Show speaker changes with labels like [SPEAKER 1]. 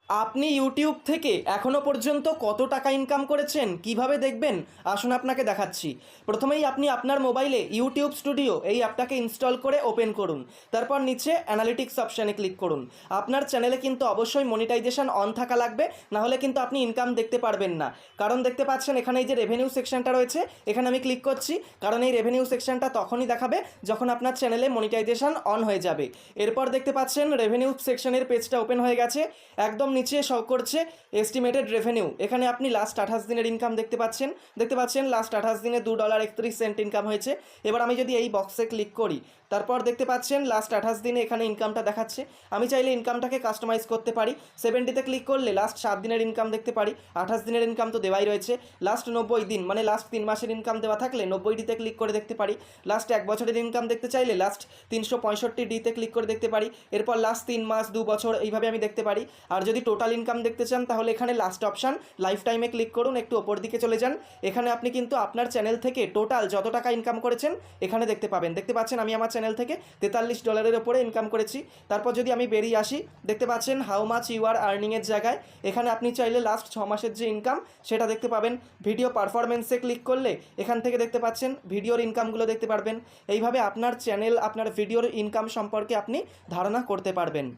[SPEAKER 1] আপনি ইউটিউব থেকে এখনও পর্যন্ত কত টাকা ইনকাম করেছেন কিভাবে দেখবেন আসুন আপনাকে দেখাচ্ছি। প্রথমেই আপনি আপনার মোবাইলে ইউটিউব স্টুডিও এই অ্যাপটাকে ইনস্টল করে ওপেন করুন। তারপর নিচে অ্যানালিটিক্স অপশানে ক্লিক করুন। আপনার চ্যানেলে কিন্তু অবশ্যই মনিটাইজেশন অন থাকা লাগবে, নাহলে কিন্তু আপনি ইনকাম দেখতে পারবেন না। কারণ দেখতে পাচ্ছেন এখানে এই যে রেভিনিউ সেকশনটা রয়েছে, এখানে আমি ক্লিক করছি কারণ এই রেভিনিউ সেকশনটা তখনই দেখাবে যখন আপনার চ্যানেলে মনিটাইজেশন অন হয়ে যাবে। এরপর দেখতে পাচ্ছেন রেভিনিউ সেকশনের পেজটা ওপেন হয়ে গেছে। একদম নিচে শো করছে এস্টিমেটেড রেভিনিউ। এখানে আপনি লাস্ট 28 দিনের ইনকাম দেখতে পাচ্ছেন লাস্ট 28 দিনে $2.31 ইনকাম হয়েছে। এবার আমি যদি এই বক্সে ক্লিক করি, তারপর দেখতে পাচ্ছেন লাস্ট 28 দিনে এখানে ইনকামটা দেখাচ্ছে। আমি চাইলে ইনকামটাকে কাস্টমাইজ করতে পারি। 70তে ক্লিক করলে লাস্ট 7 দিনের ইনকাম দেখতে পারি। 28 দিনের ইনকাম তো দেওয়াই রয়েছে। লাস্ট 90 দিন মানে লাস্ট 3 মাসের ইনকাম দেওয়া থাকলে 90ডিতে ক্লিক করে দেখতে পারি। লাস্ট 1 বছরের ইনকাম দেখতে চাইলে লাস্ট 365ডিতে ক্লিক করে দেখতে পারি। এরপর লাস্ট 3 মাস 2 বছর এইভাবে আমি দেখতে পারি। আর যদি টোটাল ইনকাম দেখতে চান তাহলে এখানে লাস্ট অপশান লাইফ টাইমে ক্লিক করুন, একটু ওপর দিকে চলে যান। এখানে আপনি কিন্তু আপনার চ্যানেল থেকে টোটাল যত টাকা ইনকাম করেছেন এখানে দেখতে পাবেন। দেখতে পাচ্ছেন আমি আমার চ্যানেল থেকে $43 ওপরে ইনকাম করেছি। তারপর যদি আমি বেরিয়ে আসি, দেখতে পাচ্ছেন হাউ মাচ ইউ আর আর্নিংয়ের জায়গায় এখানে আপনি চাইলে লাস্ট 6 মাসের যে ইনকাম সেটা দেখতে পাবেন। ভিডিও পারফরমেন্সে ক্লিক করলে এখান থেকে দেখতে পাচ্ছেন ভিডিওর ইনকামগুলো দেখতে পারবেন। এইভাবে আপনার চ্যানেল আপনার ভিডিওর ইনকাম সম্পর্কে আপনি ধারণা করতে পারবেন।